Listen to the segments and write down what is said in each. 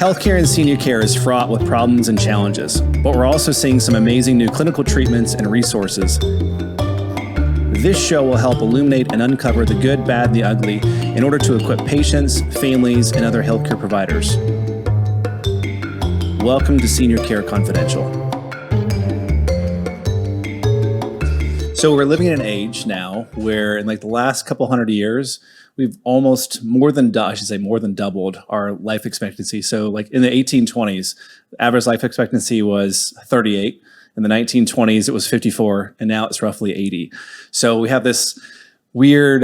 Healthcare and senior care is fraught with problems and challenges, but we're also seeing some amazing new clinical treatments and resources. This show will help illuminate and uncover the good, bad, the ugly in order to equip patients, families, and other healthcare providers. Welcome to Senior Care Confidential. So we're living in an age now where in like the last couple hundred years, we've almost more than doubled our life expectancy. So like in the 1820s, the average life expectancy was 38. In the 1920s, it was 54, and now it's roughly 80. So we have this weird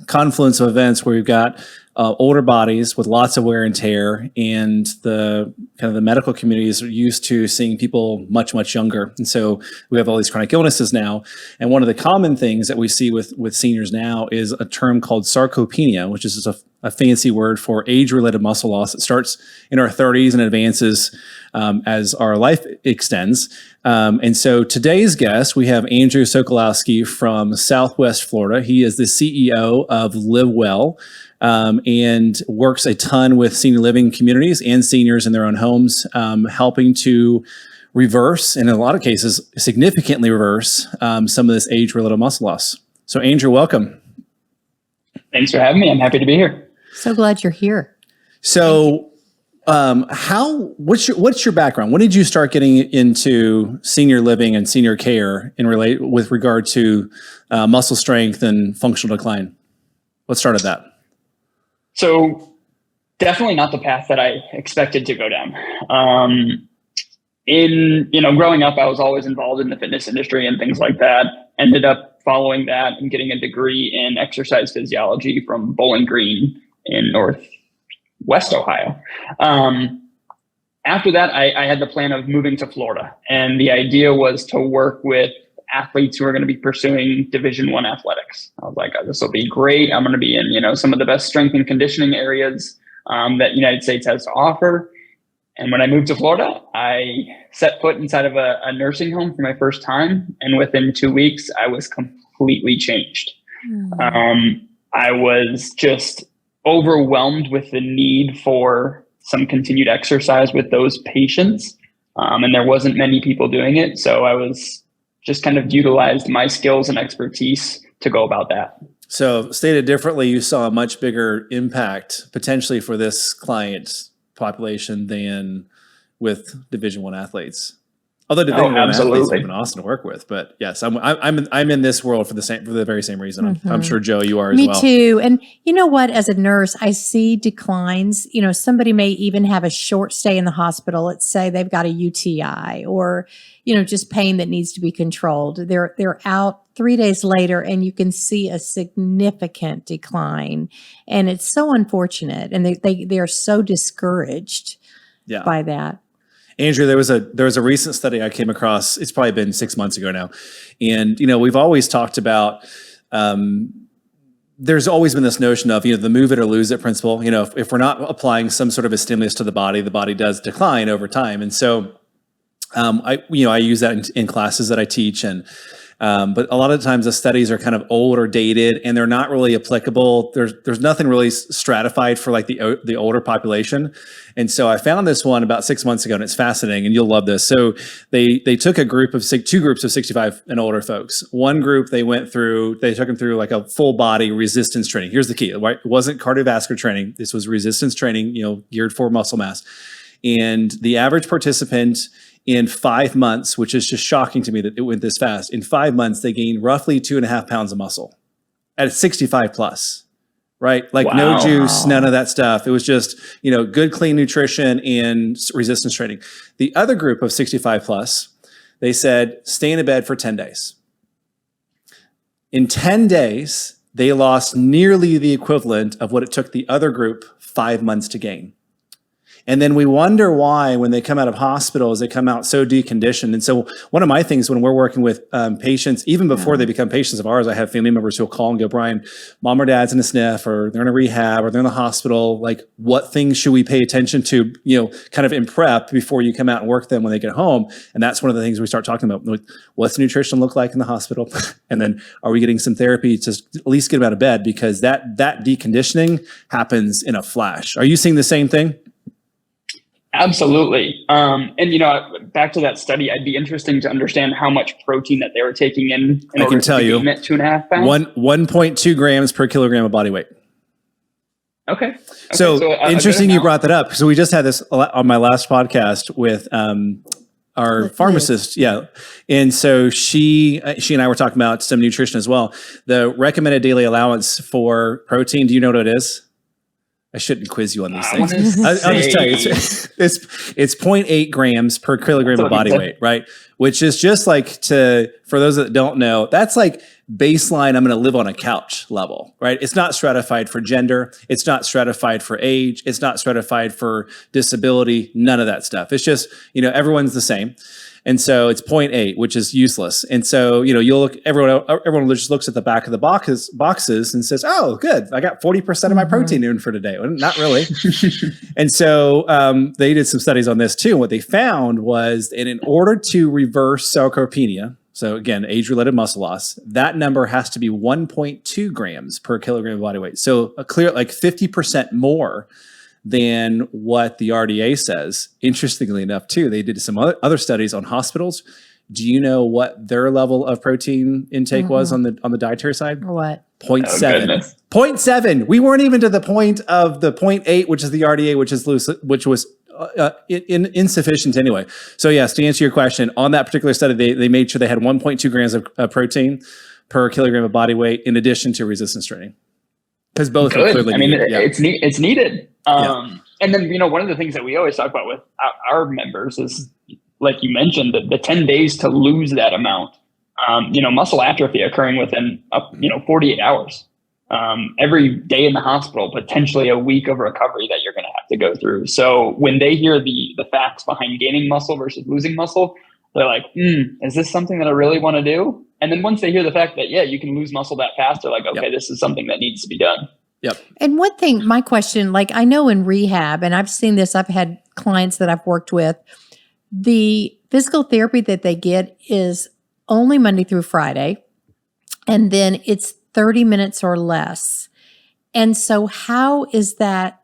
confluence of events where we've got older bodies with lots of wear and tear, and the medical community is used to seeing people much, much younger. And so we have all these chronic illnesses now. And one of the common things that we see with seniors now is a term called sarcopenia, which is just a fancy word for age-related muscle loss. It starts in our 30s and advances as our life extends. And so today's guest, we have Andrew Sokolowski from Southwest Florida. He is the CEO of Live Well, and works a ton with senior living communities and seniors in their own homes, helping to reverse, and in a lot of cases, significantly reverse some of this age-related muscle loss. So Andrew, welcome. Thanks for having me. I'm happy to be here. So glad you're here. So what's your background? When did you start getting into senior living and senior care with regard to muscle strength and functional decline? What started that? So definitely not the path that I expected to go down. Growing up, I was always involved in the fitness industry and things like that. Ended up following that and getting a degree in exercise physiology from Bowling Green in Northwest Ohio. After that, I had the plan of moving to Florida, and the idea was to work with athletes who are going to be pursuing Division I athletics. I was like, oh, this will be great. I'm going to be in, some of the best strength and conditioning areas that United States has to offer. And when I moved to Florida, I set foot inside of a nursing home for my first time. And within 2 weeks, I was completely changed. I was just overwhelmed with the need for some continued exercise with those patients. And there wasn't many people doing it. So I was just kind of utilized my skills and expertise to go about that. So stated differently, you saw a much bigger impact potentially for this client population than with Division I athletes. Although Division I athletes have been awesome to work with, but yes, I'm in this world for the very same reason. Mm-hmm. I'm sure, Joe, you are as well. Me too. And you know what? As a nurse, I see declines. Somebody may even have a short stay in the hospital. Let's say they've got a UTI or just pain that needs to be controlled. They're out 3 days later, and you can see a significant decline, and it's so unfortunate. And they are so discouraged by that. Andrew, there was a recent study I came across. It's probably been 6 months ago now. And, we've always talked about, there's always been this notion of, the move it or lose it principle. If we're not applying some sort of a stimulus to the body does decline over time. And so, I use that in classes that I teach, but a lot of times the studies are kind of old or dated, and they're not really applicable. There's nothing really stratified for like the older population. And so I found this one about 6 months ago, and it's fascinating, and you'll love this. So they took two groups of 65 and older folks. One group they took them through like a full body resistance training. Here's the key, right? It wasn't cardiovascular training. This was resistance training, geared for muscle mass. And the average participant in 5 months, which is just shocking to me that it went this fast. In 5 months, they gained roughly 2.5 pounds of muscle at 65 plus, right? Like no juice, none of that stuff. It was just, good, clean nutrition and resistance training. The other group of 65 plus, they said, stay in a bed for 10 days. In 10 days, they lost nearly the equivalent of what it took the other group 5 months to gain. And then we wonder why, when they come out of hospitals, they come out so deconditioned. And so one of my things when we're working with patients, even before they become patients of ours, I have family members who will call and go, Brian, mom or dad's in a SNF, or they're in a rehab, or they're in the hospital. Like, what things should we pay attention to, kind of in prep before you come out and work them when they get home? And that's one of the things we start talking about. What's the nutrition look like in the hospital? And then are we getting some therapy to at least get them out of bed? Because that deconditioning happens in a flash. Are you seeing the same thing? Absolutely. And back to that study, I'd be interesting to understand how much protein that they were taking in I order can tell to you, gain that 2.5 pounds. 1.2 grams per kilogram of body weight. Okay. So interesting you brought that up. So we just had this on my last podcast with our pharmacist. Yeah. And so she and I were talking about some nutrition as well. The recommended daily allowance for protein, do you know what it is? I shouldn't quiz you on these things. I'll just tell you, it's 0.8 grams per kilogram of body weight, right? Which is just like for those that don't know, that's like baseline, I'm going to live on a couch level, right? It's not stratified for gender. It's not stratified for age. It's not stratified for disability, none of that stuff. It's just, everyone's the same. And so it's 0.8, which is useless. And so, you'll look, everyone just looks at the back of the boxes and says, oh, good. I got 40% of my protein in for today. Well, not really. And so they did some studies on this too. And what they found was that in order to reverse sarcopenia, so again, age-related muscle loss, that number has to be 1.2 grams per kilogram of body weight. So a clear, like 50% more than what the RDA says. Interestingly enough, too, they did some other studies on hospitals. Do you know what their level of protein intake was on the dietary side? What? 0.7. 0.7. We weren't even to the point of the 0.8, which is the RDA, which was insufficient anyway. So yes, to answer your question, on that particular study, they made sure they had 1.2 grams of protein per kilogram of body weight in addition to resistance training. Because both are clearly needed. It's needed. And then, one of the things that we always talk about with our members is, like you mentioned, the 10 days to lose that amount. Muscle atrophy occurring within 48 hours. Every day in the hospital, potentially a week of recovery that you're going to have to go through. So when they hear the facts behind gaining muscle versus losing muscle, they're like, is this something that I really want to do? And then once they hear the fact that, you can lose muscle that fast, they're like, okay, this is something that needs to be done. Yep. And one thing, my question, like I know in rehab, and I've seen this, I've had clients that I've worked with, the physical therapy that they get is only Monday through Friday. And then it's 30 minutes or less. And so how is that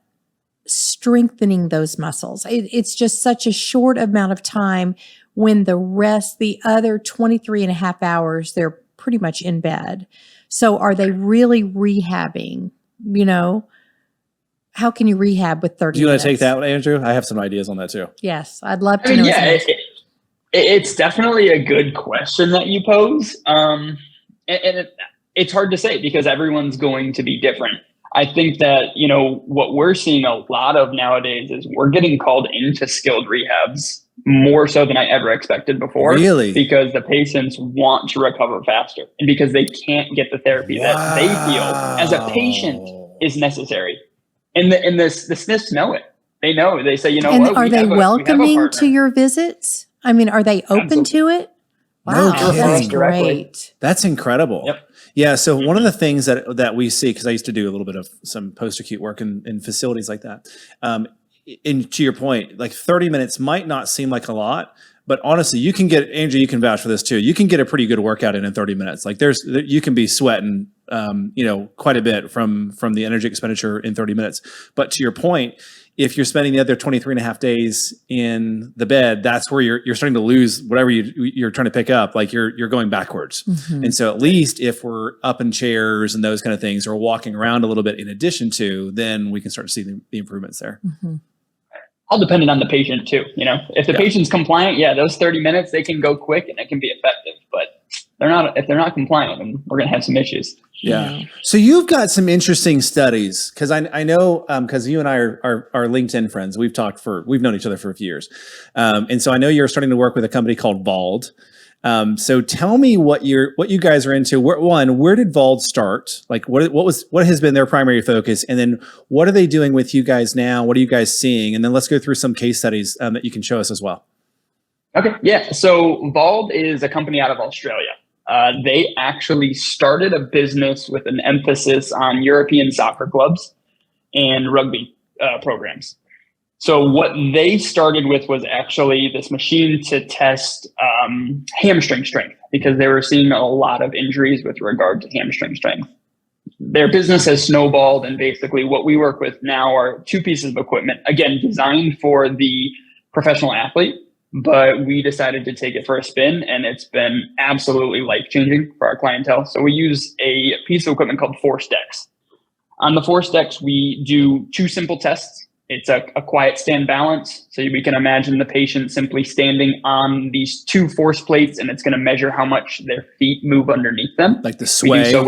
strengthening those muscles? It's just such a short amount of time when the other 23 and a half hours, they're pretty much in bed. So are they really rehabbing? How can you rehab with 30 minutes? Do you want to take that one, Andrew? I have some ideas on that too. Yes, I'd love to know. Yeah, it's definitely a good question that you pose. And it's hard to say because everyone's going to be different. I think that, what we're seeing a lot of nowadays is we're getting called into skilled rehabs more so than I ever expected before. Really? Because the patients want to recover faster and because they can't get the therapy that they feel as a patient is necessary. And the SNFs know it. They know. They say, and are they welcoming to your visits? I mean, are they open to it? Wow, no that's great. That's incredible. Yep. Yeah. So one of the things that we see, because I used to do a little bit of some post-acute work in facilities like that. And to your point, like 30 minutes might not seem like a lot, but honestly, you can get, Andrew, you can vouch for this too. You can get a pretty good workout in 30 minutes. Like you can be sweating, quite a bit from the energy expenditure in 30 minutes. But to your point, if you're spending the other 23 and a half days in the bed, that's where you're starting to lose whatever you're trying to pick up. Like you're going backwards. Mm-hmm. And so at least if we're up in chairs and those kind of things, or walking around a little bit in addition to, then we can start to see the improvements there. Mm-hmm. All dependent on the patient too. If the patient's compliant, those 30 minutes, they can go quick and it can be effective, but if they're not compliant, then we're going to have some issues. Yeah. So you've got some interesting studies because I know because you and I are LinkedIn friends. We've known each other for a few years, and so I know you're starting to work with a company called Vald. So tell me what you guys are into. Where did Vald start? Like what has been their primary focus, and then what are they doing with you guys now? What are you guys seeing? And then let's go through some case studies that you can show us as well. Okay. Yeah. So Vald is a company out of Australia. They actually started a business with an emphasis on European soccer clubs and rugby programs. So what they started with was actually this machine to test hamstring strength because they were seeing a lot of injuries with regard to hamstring strength. their business has snowballed, and basically what we work with now are two pieces of equipment, again, designed for the professional athlete, but we decided to take it for a spin, and it's been absolutely life-changing for our clientele. So we use a piece of equipment called Force Decks. On the Force Decks, we do two simple tests. It's a quiet stand balance. So we can imagine the patient simply standing on these two force plates, and it's going to measure how much their feet move underneath them. Like the sway. We do so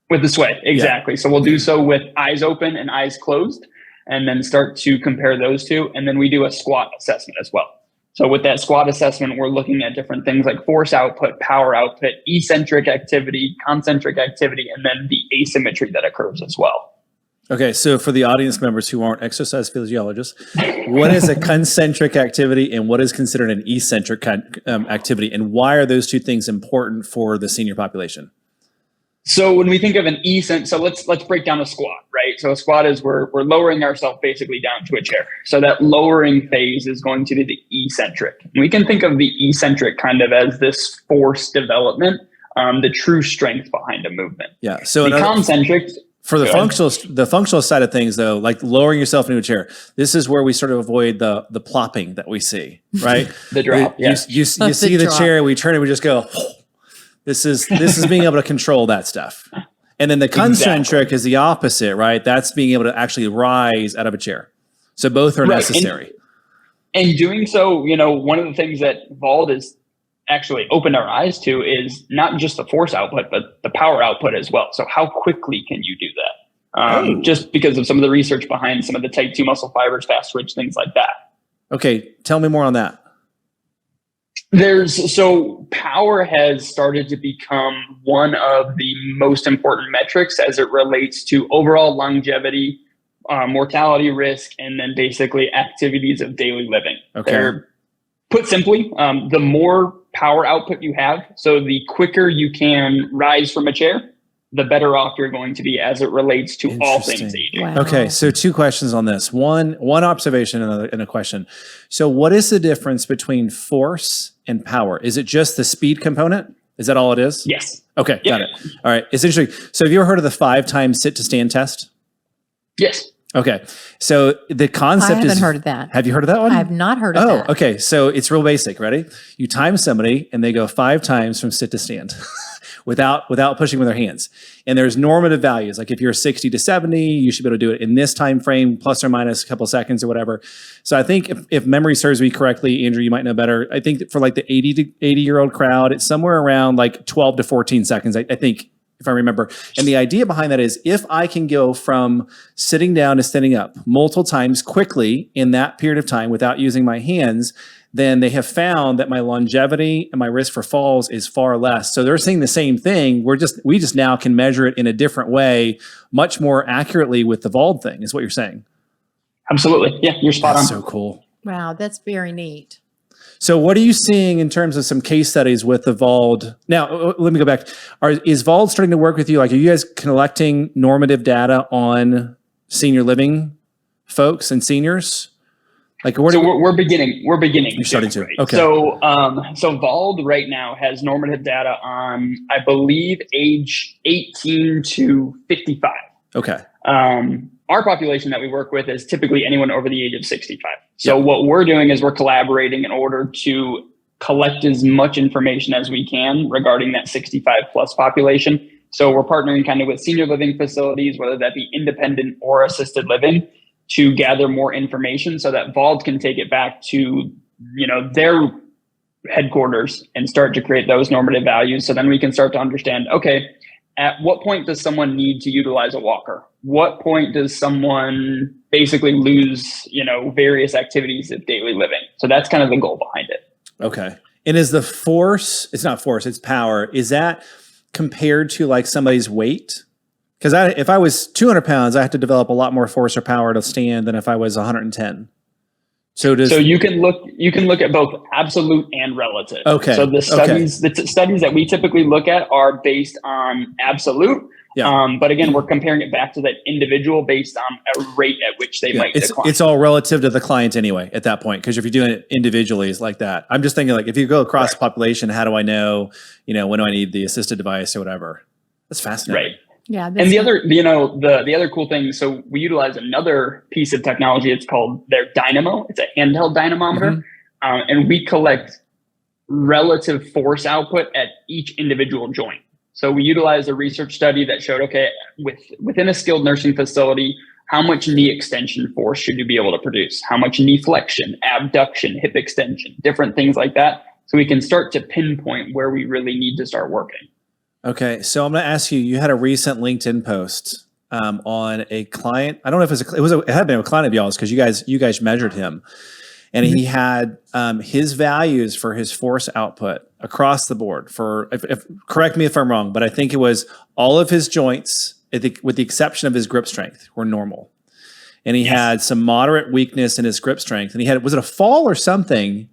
with the sway, exactly. Yeah. So we'll do so with eyes open and eyes closed, and then start to compare those two. And then we do a squat assessment as well. So with that squat assessment, we're looking at different things like force output, power output, eccentric activity, concentric activity, and then the asymmetry that occurs as well. Okay, so for the audience members who aren't exercise physiologists, what is a concentric activity and what is considered an eccentric activity, and why are those two things important for the senior population? So when we think of an eccentric, so let's break down a squat, right? So a squat is we're lowering ourselves basically down to a chair. So that lowering phase is going to be the eccentric. And we can think of the eccentric kind of as this force development, the true strength behind a movement. Yeah. So the concentric. For the functional side of things, though, like lowering yourself into a chair, this is where we sort of avoid the plopping that we see, right? The drop. You see the chair, we turn it, we just go. This is being able to control that stuff. And then the concentric is the opposite, right? That's being able to actually rise out of a chair. So both are necessary. And doing so, one of the things that Vald has actually opened our eyes to is not just the force output, but the power output as well. So how quickly can you do that? Just because of some of the research behind some of the type 2 muscle fibers, fast twitch, things like that. Okay, tell me more on that. So power has started to become one of the most important metrics as it relates to overall longevity, mortality risk, and then basically activities of daily living. Okay. Put simply, the more power output you have, so the quicker you can rise from a chair, the better off you're going to be as it relates to all things aging. Wow. Okay, so two questions on this. One observation and a question. So what is the difference between force and power? Is it just the speed component? Is that all it is? Yes. Okay, got it. All right, essentially. So have you ever heard of the 5-time sit to stand test? Yes. Okay, so the concept is— I haven't heard of that. Have you heard of that one? I have not heard of that. Oh, okay. So it's real basic. Ready? You time somebody and they go 5 times from sit to stand without pushing with their hands. And there's normative values. Like if you're 60 to 70, you should be able to do it in this time frame, plus or minus a couple seconds or whatever. So I think if memory serves me correctly, Andrew, you might know better. I think that for like the 80 to 80-year-old crowd, it's somewhere around like 12 to 14 seconds. I think, if I remember. And the idea behind that is if I can go from sitting down to standing up multiple times quickly in that period of time without using my hands, then they have found that my longevity and my risk for falls is far less. So they're saying the same thing. We just now can measure it in a different way, much more accurately with the Vald thing, is what you're saying. Absolutely. Yeah, you're spot on. That's so cool. Wow, that's very neat. So what are you seeing in terms of some case studies with the Vald? Now, let me go back. Is Vald starting to work with you? Like, are you guys collecting normative data on senior living folks and seniors? Like, we're beginning. You're starting to. Right? Okay. So Vald right now has normative data on, I believe, age 18 to 55. Okay. Our population that we work with is typically anyone over the age of 65. So what we're doing is we're collaborating in order to collect as much information as we can regarding that 65 plus population. So we're partnering kind of with senior living facilities, whether that be independent or assisted living, to gather more information so that Vald can take it back to, their headquarters and start to create those normative values. So then we can start to understand, okay, at what point does someone need to utilize a walker? What point does someone basically lose, various activities of daily living? So that's kind of the goal behind it. Okay. And is the force, it's not force, it's power, is that compared to like somebody's weight? Because if I was 200 pounds, I have to develop a lot more force or power to stand than if I was 110. So you can look at both absolute and relative. Okay. So the studies that we typically look at are based on absolute. Yeah. But again, we're comparing it back to that individual based on a rate at which they might decline. It's all relative to the client anyway at that point, because if you're doing it individually, it's like that. I'm just thinking like if you go across the population, how do I know, when do I need the assisted device or whatever? That's fascinating. Right. Yeah. And the other, the other cool thing, so we utilize another piece of technology. It's called their dynamo. It's a handheld dynamometer. And we collect relative force output at each individual joint. So we utilized a research study that showed, okay, within a skilled nursing facility, how much knee extension force should you be able to produce? How much knee flexion, abduction, hip extension, different things like that. So we can start to pinpoint where we really need to start working. Okay, so I'm going to ask you. You had a recent LinkedIn post on a client. I don't know if it had been a client of y'all's because you guys measured him, and he had his values for his force output across the board. Correct me if I'm wrong, but I think it was all of his joints, with the exception of his grip strength, were normal, and he had some moderate weakness in his grip strength. And he had, was it a fall or something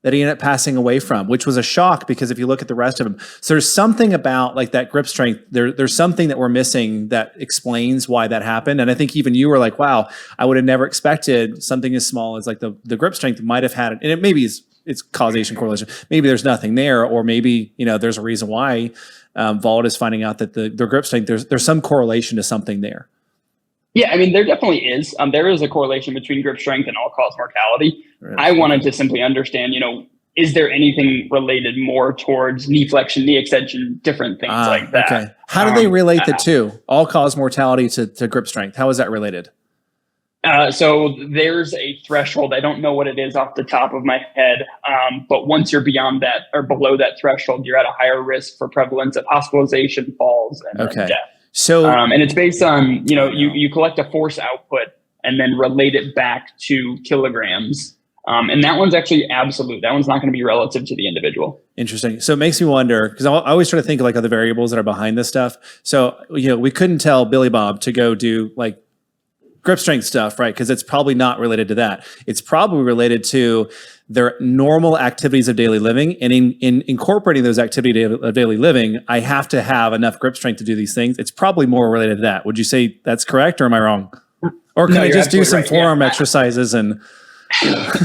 that he ended up passing away from, which was a shock because if you look at the rest of them, so there's something about like that grip strength, there's something that we're missing that explains why that happened. And I think even you were like, wow, I would have never expected something as small as like the grip strength might have had, and it maybe it's causation correlation. Maybe there's nothing there, or maybe, there's a reason why Vault is finding out that the grip strength, there's some correlation to something there. Yeah, I mean, there definitely is. There is a correlation between grip strength and all-cause mortality. Right. I wanted to simply understand, is there anything related more towards knee flexion, knee extension, different things like that? Okay. How do they relate the two, all-cause mortality to grip strength? How is that related? So there's a threshold. I don't know what it is off the top of my head, but once you're beyond that or below that threshold, you're at a higher risk for prevalence of hospitalization, falls, and death. So, and it's based on, you collect a force output and then relate it back to kilograms. And that one's actually absolute. That one's not going to be relative to the individual. Interesting. So it makes me wonder, because I always try to think of like other variables that are behind this stuff. So, we couldn't tell Billy Bob to go do like grip strength stuff, right? Because it's probably not related to that. It's probably related to their normal activities of daily living. And in incorporating those activities of daily living, I have to have enough grip strength to do these things. It's probably more related to that. Would you say that's correct, or am I wrong? Or can I just do some forearm exercises and...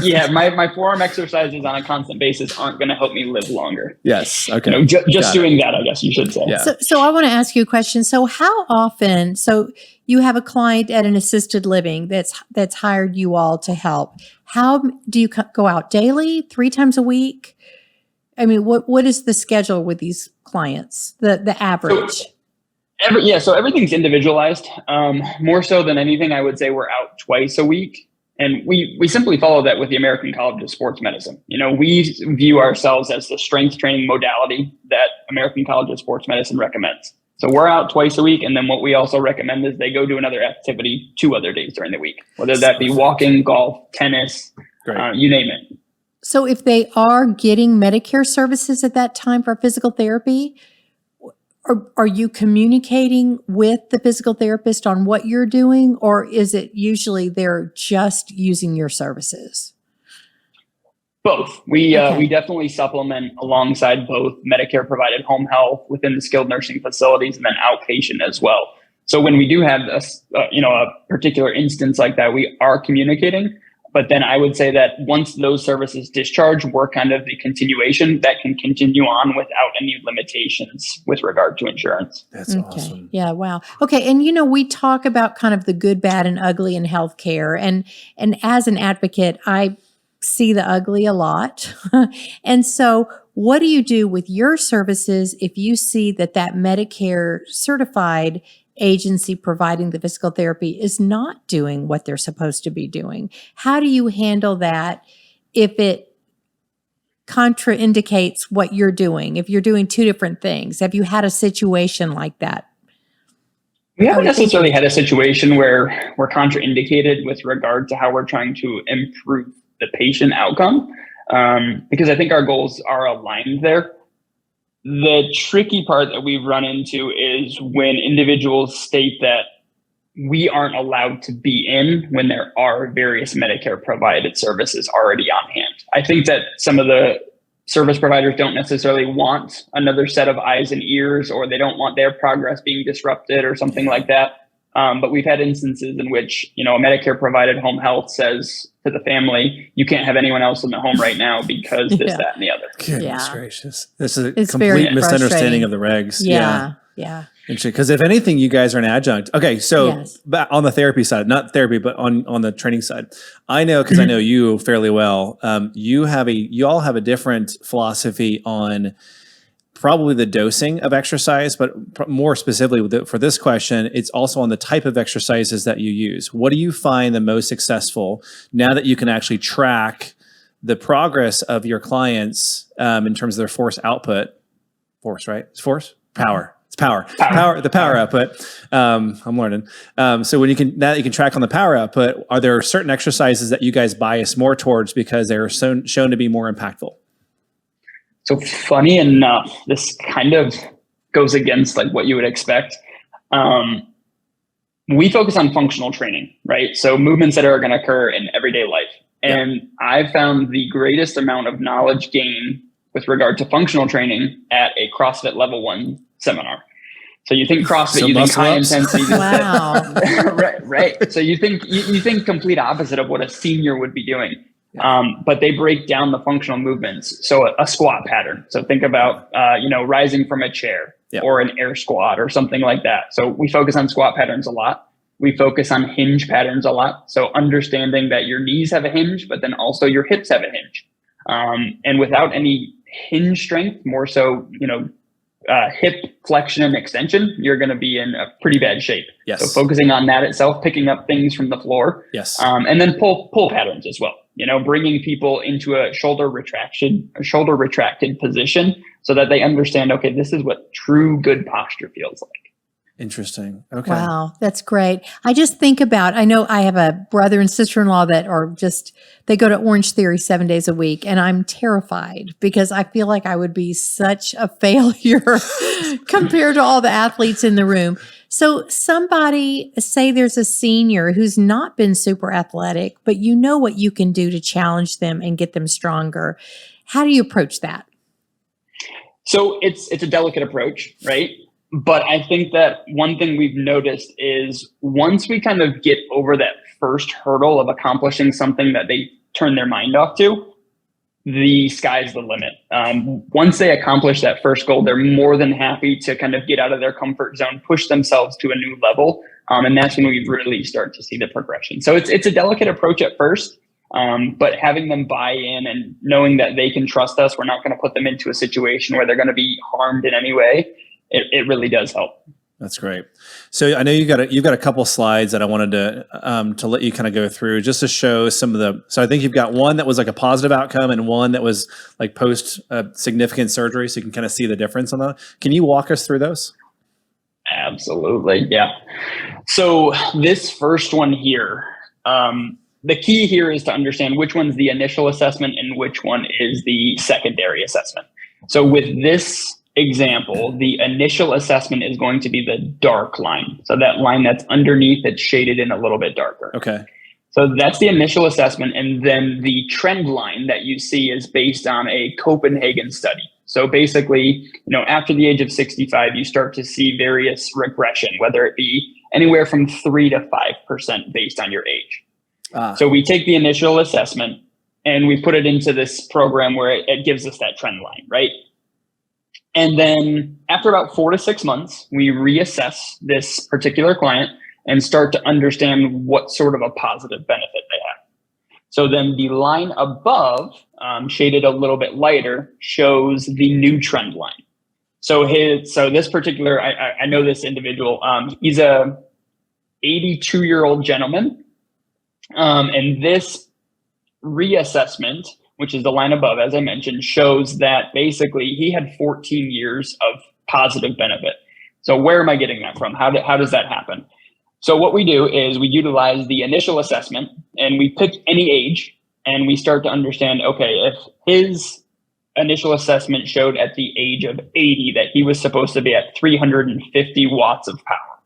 Yeah, my forearm exercises on a constant basis aren't going to help me live longer. Yes. Okay. Just doing that, I guess you should say. Yeah. So I want to ask you a question. So how often, so you have a client at an assisted living that's hired you all to help. How do you go out daily, 3 times a week? I mean, what is the schedule with these clients, the average? So everything's individualized. More so than anything, I would say we're out twice a week. And we simply follow that with the American College of Sports Medicine. We view ourselves as the strength training modality that American College of Sports Medicine recommends. So we're out twice a week. And then what we also recommend is they go do another activity 2 other days during the week, whether that be walking, golf, tennis, you name it. So if they are getting Medicare services at that time for physical therapy, are you communicating with the physical therapist on what you're doing, or is it usually they're just using your services? Both. We definitely supplement alongside both Medicare provided home health within the skilled nursing facilities and then outpatient as well. So when we do have a particular instance like that, we are communicating. But then I would say that once those services discharge, we're kind of the continuation that can continue on without any limitations with regard to insurance. That's awesome. Yeah. Wow. Okay. And, we talk about kind of the good, bad, and ugly in healthcare. And as an advocate, I see the ugly a lot. And so what do you do with your services if you see that Medicare certified agency providing the physical therapy is not doing what they're supposed to be doing? How do you handle that if it contraindicates what you're doing, if you're doing 2 different things? Have you had a situation like that? We haven't necessarily had a situation where we're contraindicated with regard to how we're trying to improve the patient outcome, because I think our goals are aligned there. The tricky part that we've run into is when individuals state that we aren't allowed to be in when there are various Medicare provided services already on hand. I think that some of the service providers don't necessarily want another set of eyes and ears, or they don't want their progress being disrupted or something like that. But we've had instances in which, a Medicare provided home health says to the family, you can't have anyone else in the home right now because this, that, and the other. Goodness gracious. This is a complete misunderstanding of the regs. Yeah. Interesting. Because if anything, you guys are an adjunct. Okay, so Yes. on the therapy side, not therapy, but on the training side, I know because I know you fairly well. You all have a different philosophy on probably the dosing of exercise, but more specifically for this question, it's also on the type of exercises that you use. What do you find the most successful now that you can actually track the progress of your clients in terms of their force output? Force, right? It's force? Power. It's power. The power output. I'm learning. So now that you can track on the power output, are there certain exercises that you guys bias more towards because they're shown to be more impactful? So funny enough, this kind of goes against like what you would expect. We focus on functional training, right? So movements that are going to occur in everyday life. And I found the greatest amount of knowledge gain with regard to functional training at a CrossFit Level 1 seminar. So you think CrossFit, you think high intensity. Wow. right. So you think complete opposite of what a senior would be doing. But they break down the functional movements. So a squat pattern. So think about, rising from a chair or an air squat or something like that. So we focus on squat patterns a lot. We focus on hinge patterns a lot. So understanding that your knees have a hinge, but then also your hips have a hinge. And without any hinge strength, more so, hip flexion and extension, you're going to be in a pretty bad shape. Yes. So focusing on that itself, picking up things from the floor. Yes. And then pull patterns as well. Bringing people into a shoulder retracted position so that they understand, okay, this is what true good posture feels like. Interesting. Okay. Wow, that's great. I just think about, I know I have a brother and sister-in-law that they go to Orange Theory 7 days a week, and I'm terrified because I feel like I would be such a failure compared to all the athletes in the room. So somebody, say there's a senior who's not been super athletic, but you know what you can do to challenge them and get them stronger. How do you approach that? So it's a delicate approach, right? But I think that one thing we've noticed is once we kind of get over that first hurdle of accomplishing something that they turn their mind off to, the sky's the limit. Once they accomplish that first goal, they're more than happy to kind of get out of their comfort zone, push themselves to a new level. And that's when we really start to see the progression. So it's a delicate approach at first, but having them buy in and knowing that they can trust us, we're not going to put them into a situation where they're going to be harmed in any way. It really does help. That's great. So I know you've got a couple slides that I wanted to let you kind of go through just to show some of the. So I think you've got one that was like a positive outcome and one that was like post significant surgery, so you can kind of see the difference on that. Can you walk us through those? Absolutely, yeah. So this first one here, the key here is to understand which one's the initial assessment and which one is the secondary assessment. So with this example, the initial assessment is going to be the dark line. So that line that's underneath, it's shaded in a little bit darker. Okay. So that's the initial assessment. And then the trend line that you see is based on a Copenhagen study. So basically, after the age of 65, you start to see various regression, whether it be anywhere from 3 to 5% based on your age. So we take the initial assessment and we put it into this program where it gives us that trend line, right? And then after about 4 to 6 months, we reassess this particular client and start to understand what sort of a positive benefit they have. So then the line above, shaded a little bit lighter, shows the new trend line. So this particular, I know this individual, he's a 82-year-old gentleman. And this reassessment, which is the line above, as I mentioned, shows that basically he had 14 years of positive benefit. So where am I getting that from? How does that happen? So what we do is we utilize the initial assessment and we pick any age and we start to understand, okay, if his initial assessment showed at the age of 80 that he was supposed to be at 350 watts of power,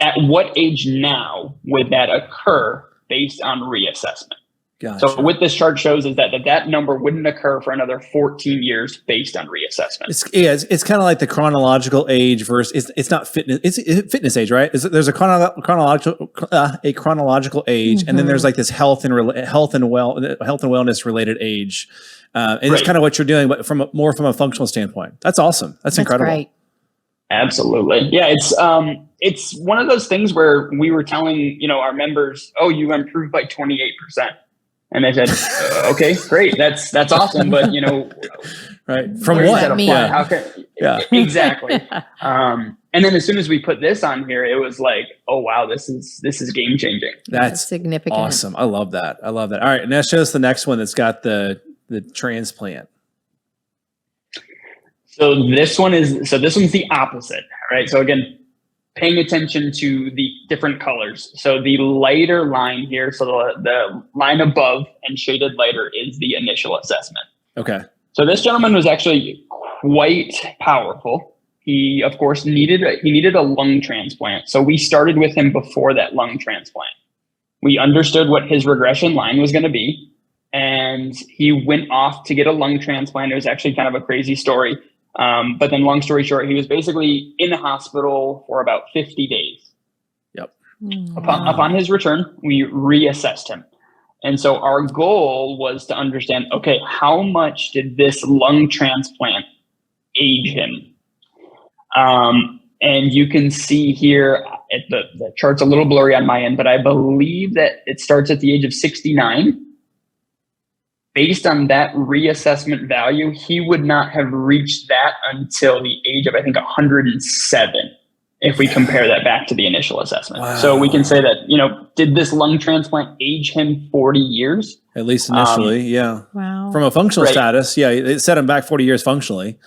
at what age now would that occur based on reassessment? Gotcha. So what this chart shows is that number wouldn't occur for another 14 years based on reassessment. It's kind of like the chronological age versus it's not fitness. It's fitness age, right? There's a chronological age, and then there's like this health and wellness related age, and it's kind of what you're doing, but from a functional standpoint. That's awesome. That's incredible. Great. Absolutely. Yeah. It's one of those things where we were telling, our members, oh, you improved by 28%. And they said, okay, great. That's awesome. But right. From where does what? that apply? Yeah. How can, exactly. And then as soon as we put this on here, it was like, oh wow, this is game changing. That's significant. Awesome. I love that. All right. Now show us the next one that's got the transplant. So this one's the opposite, right? So again, paying attention to the different colors. So the lighter line here, so the line above and shaded lighter is the initial assessment. Okay. So this gentleman was actually quite powerful. He, of course, needed a lung transplant. So we started with him before that lung transplant. We understood what his regression line was going to be, and he went off to get a lung transplant. It was actually kind of a crazy story. But then long story short, he was basically in the hospital for about 50 days. Yep. Upon his return, we reassessed him. And so our goal was to understand, okay, how much did this lung transplant age him? And you can see here, the chart's a little blurry on my end, but I believe that it starts at the age of 69. Based on that reassessment value, he would not have reached that until the age of, I think, 107, if we compare that back to the initial assessment. Wow. So we can say that, did this lung transplant age him 40 years? At least initially, yeah. Wow. From a functional Right. status, yeah, it set him back 40 years functionally,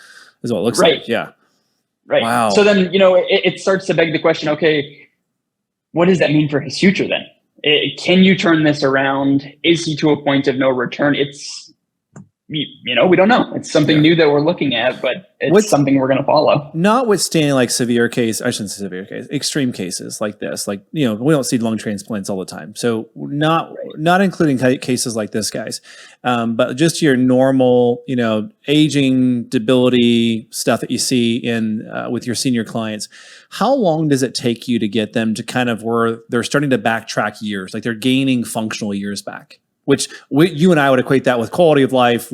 is what it looks Right. like. Yeah. Right. Wow. So then, it starts to beg the question, okay, what does that mean for his future then? Can you turn this around? Is he to a point of no return? We don't know. It's something new that we're looking at, but it's something we're going to follow. Notwithstanding like severe case, I shouldn't say severe case, extreme cases like this, we don't see lung transplants all the time. So not including cases like this, guys, but just your normal, aging, debility stuff that you see in with your senior clients. How long does it take you to get them to kind of where they're starting to backtrack years, like they're gaining functional years back? Which you and I would equate that with quality of life,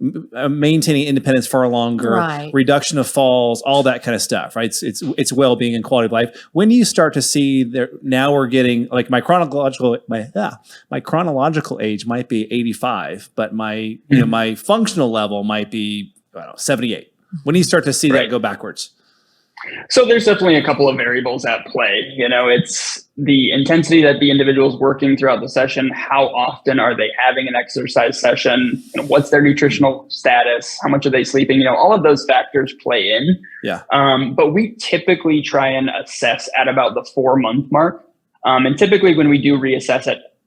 maintaining independence far longer, Right. reduction of falls, all that kind of stuff, right? It's well-being and quality of life. When do you start to see that now we're getting like my chronological age might be 85, but my my functional level might be 78. When do you start to see that go backwards? So there's definitely a couple of variables at play. It's the intensity that the individual is working throughout the session. How often are they having an exercise session? What's their nutritional status? How much are they sleeping? All of those factors play in. Yeah. But we typically try and assess at about the 4-month mark. And typically when we do reassess at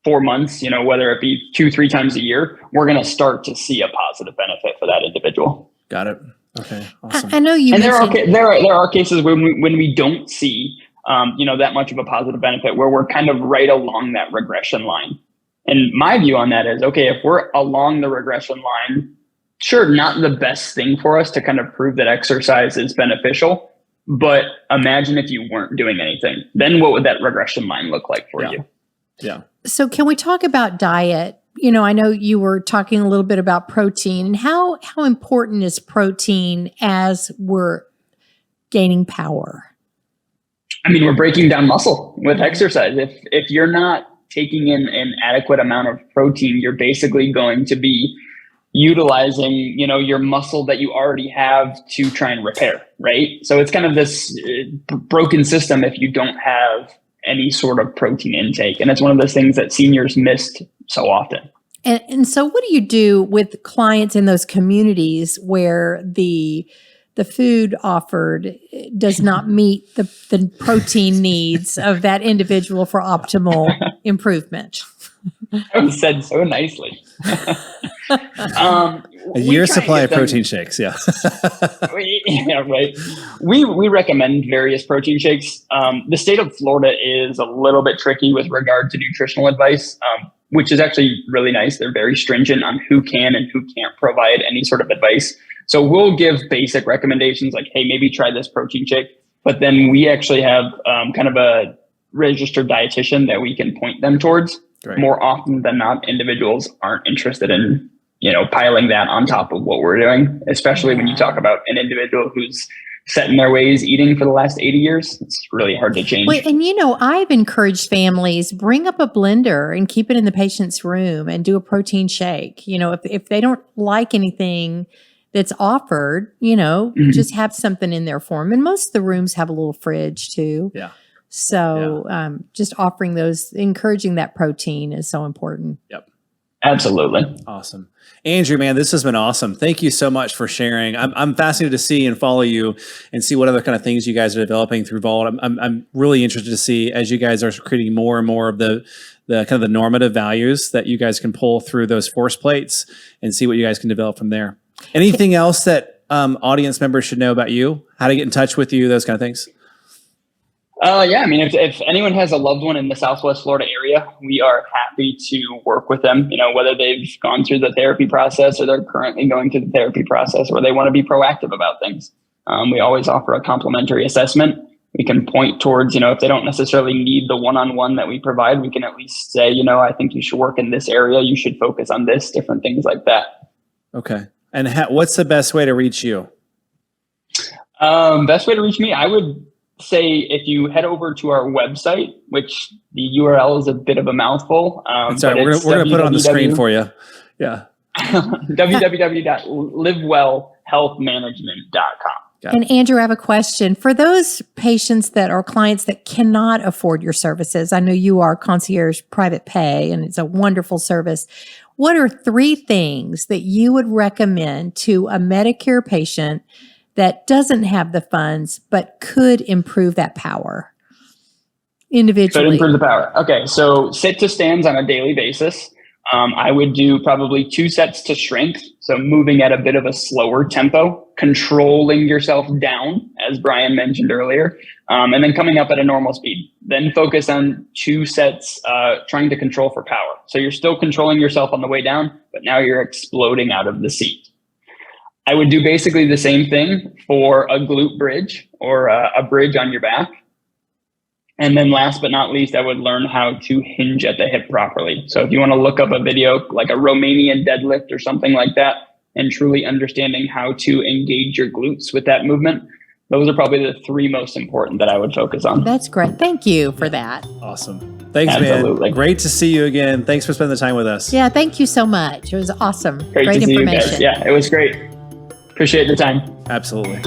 4 months, whether it be 2-3 times a year, we're going to start to see a positive benefit for that individual. Got it. Okay, awesome. I know you and mentioned there are cases when we don't see that much of a positive benefit, where we're kind of right along that regression line. And my view on that is, okay, if we're along the regression line, sure, not the best thing for us to kind of prove that exercise is beneficial, but imagine if you weren't doing anything, then what would that regression line look like for you? Yeah. So can we talk about diet? I know you were talking a little bit about protein, and how important is protein as we're gaining power? I mean, we're breaking down muscle with exercise. If you're not taking in an adequate amount of protein, you're basically going to be utilizing, your muscle that you already have to try and repair, right? So it's kind of this broken system if you don't have any sort of protein intake. And it's one of those things that seniors missed so often. And so what do you do with clients in those communities where the food offered does not meet the protein needs of that individual for optimal improvement? That was said so nicely. A year's supply of protein shakes, yeah. Yeah, right. We recommend various protein shakes. The state of Florida is a little bit tricky with regard to nutritional advice, which is actually really nice. They're very stringent on who can and who can't provide any sort of advice. So we'll give basic recommendations like, hey, maybe try this protein shake. But then we actually have kind of a registered dietitian that we can point them towards. Great. More often than not, individuals aren't interested in, piling that on top of what we're doing, especially when you talk about an individual who's set in their ways eating for the last 80 years, it's really hard to change. Well, and I've encouraged families, bring up a blender and keep it in the patient's room and do a protein shake. If they don't like anything that's offered, just have something in there for them. And most of the rooms have a little fridge too. Yeah. So just offering those, encouraging that protein is so important. Yep. Absolutely. Awesome. Andrew, man, this has been awesome. Thank you so much for sharing. I'm fascinated to see and follow you and see what other kind of things you guys are developing through Vault. I'm really interested to see as you guys are creating more and more of the kind of the normative values that you guys can pull through those force plates and see what you guys can develop from there. Anything else that audience members should know about you? How to get in touch with you, those kind of things? Yeah, I mean, if anyone has a loved one in the Southwest Florida area, we are happy to work with them, whether they've gone through the therapy process or they're currently going through the therapy process or they want to be proactive about things. We always offer a complimentary assessment. We can point towards, if they don't necessarily need the one-on-one that we provide, we can at least say, I think you should work in this area. You should focus on this, different things like that. Okay. And what's the best way to reach you? Best way to reach me, I would say if you head over to our website, which the URL is a bit of a mouthful. Sorry, we're going to put it on the screen for you. Yeah. www.livewellhealthmanagement.com. And Andrew, I have a question. For those patients that are clients that cannot afford your services, I know you are concierge private pay, and it's a wonderful service. What are 3 things that you would recommend to a Medicare patient that doesn't have the funds but could improve that power individually? Could improve the power. Okay, so sit to stands on a daily basis. I would do probably 2 sets to strength, so moving at a bit of a slower tempo, controlling yourself down, as Brian mentioned earlier, and then coming up at a normal speed. Then focus on 2 sets trying to control for power. So you're still controlling yourself on the way down, but now you're exploding out of the seat. I would do basically the same thing for a glute bridge or a bridge on your back. And then last but not least, I would learn how to hinge at the hip properly. So if you want to look up a video like a Romanian deadlift or something like that, and truly understanding how to engage your glutes with that movement, those are probably the 3 most important that I would focus on. That's great. Thank you for that. Awesome. Thanks, Absolutely. man. Great to see you again. Thanks for spending the time with us. Yeah, thank you so much. It was awesome. Great to see information. you guys. Yeah, it was great. Appreciate the time. Absolutely.